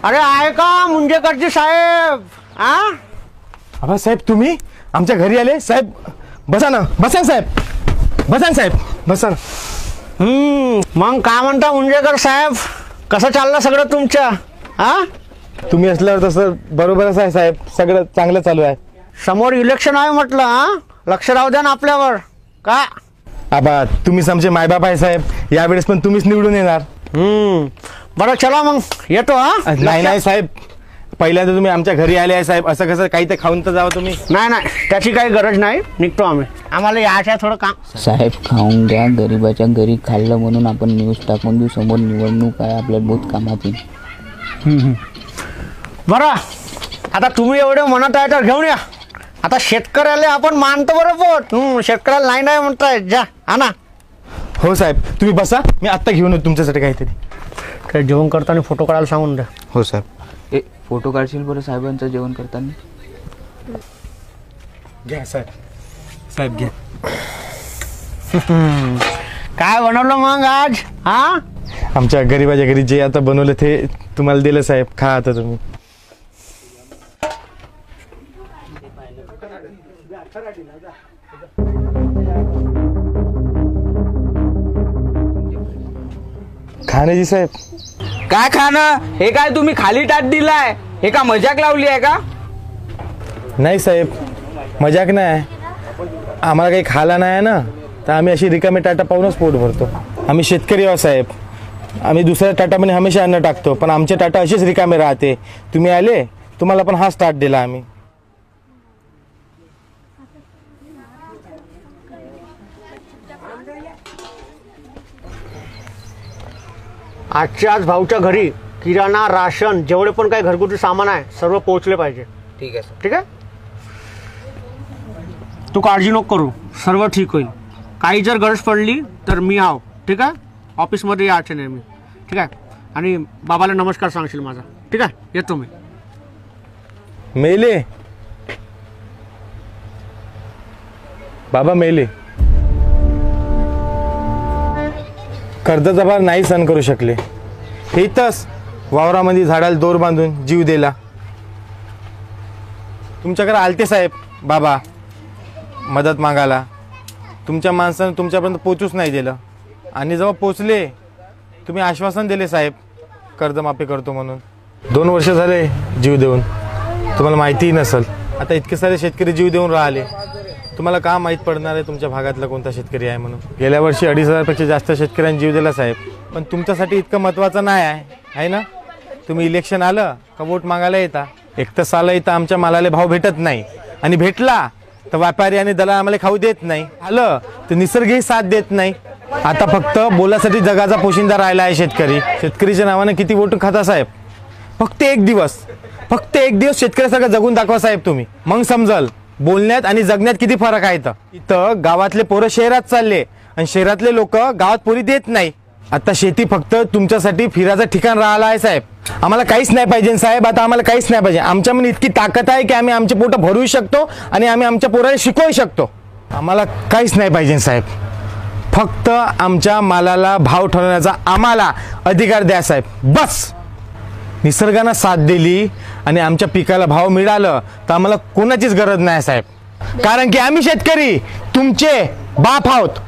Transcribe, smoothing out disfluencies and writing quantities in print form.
अरे आहे का मुंजेकरजी साहेब? अबा साहेब तुम्ही आमच्या घरी आले साहेब. बसा ना बसा साहेब, बसा साहेब बसा. मग काय म्हणता मुंजेकर साहेब, कसं चाललं सगळं तुमच्या? तुम्ही असल्यावर तसं बरोबरच आहे साहेब, सगळं चांगलं चालू आहे. समोर इलेक्शन आहे म्हटलं, लक्ष राहू द्या ना आपल्यावर. का आबा तुम्हीच आमचे मायबाप आहे साहेब, यावेळेस पण तुम्हीच निवडून येणार. बरं चला मग येतो. नाही नाही साहेब, पहिल्यांदा तुम्ही आमच्या घरी आले आहे साहेब, असं कसं काही तर खाऊन तर जावं तुम्ही. नाही त्याची काही गरज नाही, निघतो आम्ही, आम्हाला यायचं आहे थोडं काम. साहेब खाऊन घ्या, गरीबाच्या घरी खाल्लं म्हणून आपण न्यूज टाकून देऊ, समोर निवडणूक आहे, आपल्याला बहुत कामात येईल. बरं आता तुम्ही एवढे म्हणत आहे तर घेऊन या. आता शेतकऱ्याला आपण मानतो बरं पोट, शेतकऱ्याला नाही म्हणताय जा ना. हो साहेब तुम्ही बसा, मी आत्ता घेऊन येतो तुमच्यासाठी काहीतरी. काय जेवण करताना फोटो काढायला सांगून द्या. हो साहेब. फोटो काढशील बरं साहेबांचं जेवण करताना? घ्या साहेब, साहेब घ्या. काय बनवलं मग आज? आमच्या गरीबाच्या घरी जे आता बनवलं ते तुम्हाला दिलं साहेब, खा आता तुम्ही. खाण्याची साहेब. काय खाणं? हे काय तुम्ही खाली ताट दिलाय? हे का मजाक लावली आहे का? नाही साहेब मजाक नाही, आम्हाला काही खायला नाही आहे ना, तर आम्ही अशी रिकामी टाटा पाहूनच पोट भरतो. आम्ही शेतकरी आहोत साहेब, आम्ही दुसऱ्या टाटामध्ये हमेशा अन्न टाकतो, पण आमचे टाटा असेच रिकामे राहते. तुम्ही आले, तुम्हाला पण हाच टाट दिला आम्ही. आजच्या आज भाऊच्या घरी किराणा राशन जेवढे पण काही घरगुती सामान आहे सर्व पोहोचले पाहिजे. ठीक आहे. ठीक आहे, तू काळजी नको करू, सर्व ठीक होईल. काही जर गरज पडली तर मी आहो. ठीक आहे, ऑफिसमध्ये यायचे नाही मी. ठीक आहे, आणि बाबाला नमस्कार सांगशील माझा. ठीक आहे, येतो मी. मेले बाबा, मेले. कर्जाचा भार नाही सहन करू शकले, हेच वावरामध्ये झाडाला दोर बांधून जीव दिला. तुमच्याकडे आलते साहेब बाबा मदत मागायला, तुमच्या माणसानं तुमच्यापर्यंत पोचूच नाही दिलं, आणि जेव्हा पोचले तुम्ही आश्वासन दिले साहेब कर्जमाफी करतो म्हणून. 2 वर्ष झाले जीव देऊन, तुम्हाला माहितीही नसेल. आता इतके सारे शेतकरी जीव देऊन राहिले, तुम्हाला का माहीत पडणार आहे तुमच्या भागातला कोणता शेतकरी आहे म्हणून. गेल्या वर्षी 2,500पेक्षा जास्त शेतकऱ्यांनी जीव दिला साहेब, पण तुमच्यासाठी इतकं महत्त्वाचं नाही आहे ना. तुम्ही इलेक्शन आलं का वोट मागायला येता. एक तर साला इथं आमच्या मालाला भाव भेटत नाही, आणि भेटला तर व्यापारी आणि दलाल आम्हाला खाऊ देत नाही, आलं तर निसर्गही साथ देत नाही. आता फक्त बोलासाठी जगाचा पोशिंदा राहिला आहे शेतकरी. शेतकरीच्या नावाने किती वोट खाता साहेब. फक्त एक दिवस शेतकऱ्यासारखं जगून दाखवा साहेब तुम्ही, मग समजल बोलण्यात आणि जगण्यात किती फरक आहे. इथं गावातले पोरं शहरात चालले, आणि शहरातले लोक गावात पोरी देत नाही. आता शेती फक्त तुमच्यासाठी फिरायचं ठिकाण राहिलं आहे साहेब. आम्हाला काहीच नाही पाहिजे साहेब, आता आम्हाला काहीच नाही पाहिजे. आमच्यामध्ये इतकी ताकद आहे की आम्ही आमचे पोटं भरू शकतो, आणि आम्ही आमच्या पोराला शिकवू शकतो. आम्हाला काहीच नाही पाहिजे साहेब, फक्त आमच्या मालाला भाव ठरवण्याचा आम्हाला अधिकार द्या साहेब, बस. निसर्गानं साथ दिली आणि आमच्या पिकाला भाव मिळालं तर आम्हाला कोणाचीच गरज नाही साहेब, कारण की आम्ही शेतकरी तुमचे बाप आहोत.